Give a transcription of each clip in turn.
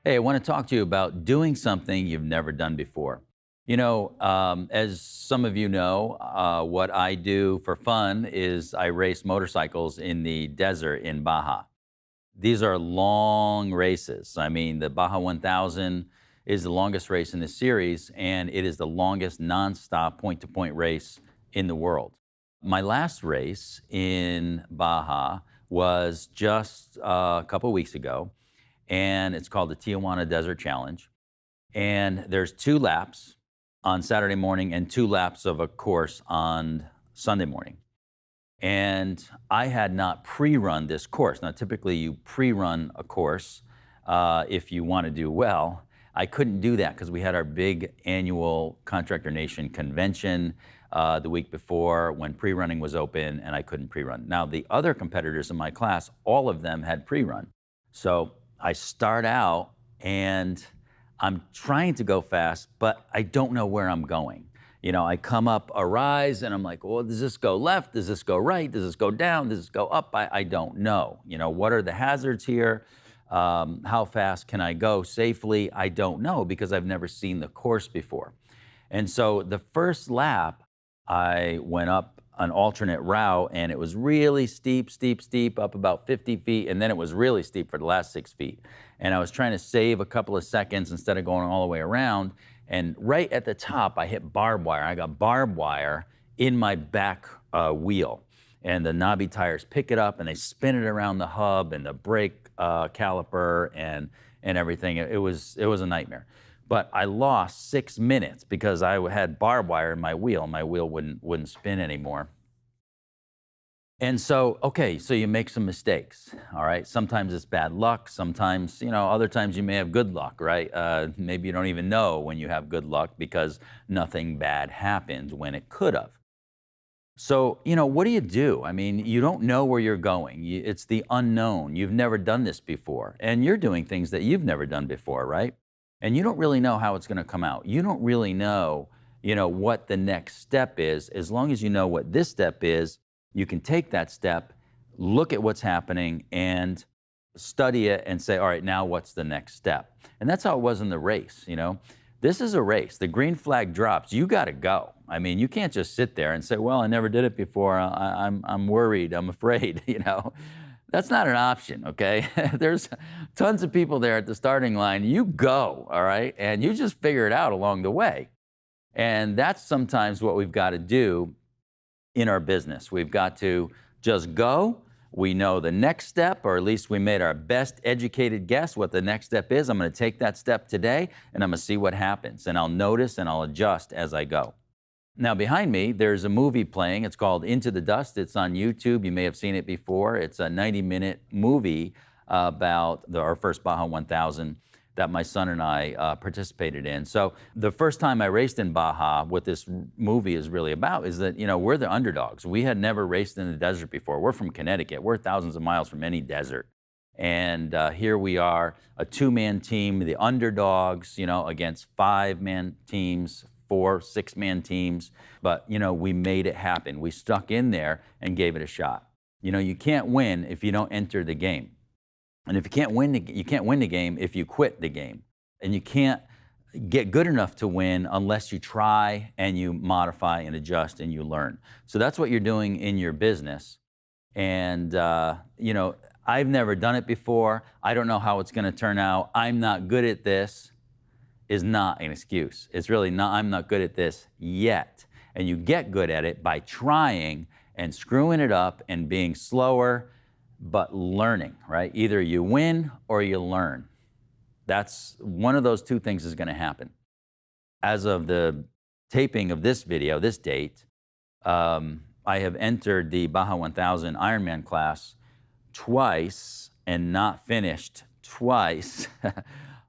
Hey, I want to talk to you about doing something you've never done before. As some of you know, what I do for fun is I race motorcycles in the desert in Baja. These are long races. I mean, the Baja 1000 is the longest race in this series, and it is the longest nonstop point to point race in the world. My last race in Baja was just a couple weeks ago, and it's called the Tijuana Desert Challenge. And there's 2 laps on Saturday morning and 2 laps of a course on Sunday morning. And I had not pre-run this course. Now, typically you pre-run a course if you want to do well. I couldn't do that because we had our big annual Contractor Nation convention the week before when pre-running was open, and I couldn't pre-run. Now, the other competitors in my class, all of them had pre-run. So I start out and I'm trying to go fast, but I don't know where I'm going. I come up a rise and I'm like, well, does this go left? Does this go right? Does this go down? Does this go up? I don't know. What are the hazards here? How fast can I go safely? I don't know because I've never seen the course before. And so the first lap, I went up an alternate route and it was really steep, up about 50 feet. And then it was really steep for the last 6 feet. And I was trying to save a couple of seconds instead of going all the way around. And right at the top, I hit barbed wire. I got barbed wire in my back wheel. And the knobby tires pick it up and they spin it around the hub and the brake caliper and everything. It was a nightmare. But I lost 6 minutes because I had barbed wire in my wheel. My wheel wouldn't spin anymore. And so, okay, so you make some mistakes, all right? Sometimes it's bad luck. Sometimes, other times you may have good luck, right? Maybe you don't even know when you have good luck because nothing bad happened when it could have. So, what do? I mean, you don't know where you're going. It's the unknown. You've never done this before. And you're doing things that you've never done before, right? And you don't really know how it's going to come out. You don't really know, what the next step is. As long as you know what this step is, you can take that step, look at what's happening, and study it and say, all right, now what's the next step? And that's how it was in the race, This is a race. The green flag drops. You got to go. I mean, you can't just sit there and say, well, I never did it before. I'm worried. I'm afraid, That's not an option, okay? There's tons of people there at the starting line. You go, all right? And you just figure it out along the way. And that's sometimes what we've got to do in our business. We've got to just go. We know the next step, or at least we made our best educated guess what the next step is. I'm going to take that step today, and I'm going to see what happens. And I'll notice and I'll adjust as I go. Now, behind me, there's a movie playing. It's called Into the Dust. It's on YouTube. You may have seen it before. It's a 90-minute movie about our first Baja 1000 that my son and I participated in. So the first time I raced in Baja, what this movie is really about is that, we're the underdogs. We had never raced in the desert before. We're from Connecticut. We're thousands of miles from any desert. And here we are, a 2-man team, the underdogs, against 5-man teams, 4, 6-man teams. But, we made it happen. We stuck in there and gave it a shot. You can't win if you don't enter the game. And if you can't win the game if you quit the game. And you can't get good enough to win unless you try and you modify and adjust and you learn. So that's what you're doing in your business. And, I've never done it before. I don't know how it's going to turn out. I'm not good at this is not an excuse. It's really not, I'm not good at this yet. And you get good at it by trying and screwing it up and being slower, but learning, right? Either you win or you learn. That's one of those two things is going to happen. As of the taping of this video, this date, I have entered the Baja 1000 Ironman class twice and not finished twice.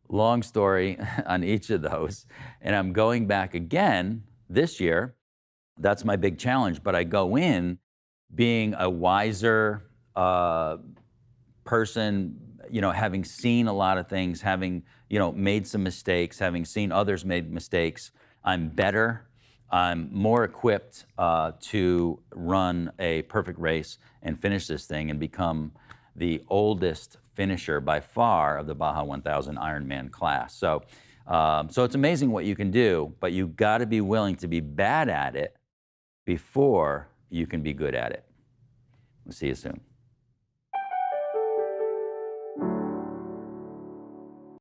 Long story on each of those. And I'm going back again this year. That's my big challenge. But I go in being a wiser person, having seen a lot of things, having, made some mistakes, having seen others made mistakes. I'm better. I'm more equipped to run a perfect race and finish this thing and become the oldest finisher by far of the Baja 1000 Ironman class. So it's amazing what you can do, but you've got to be willing to be bad at it before you can be good at it. We'll see you soon.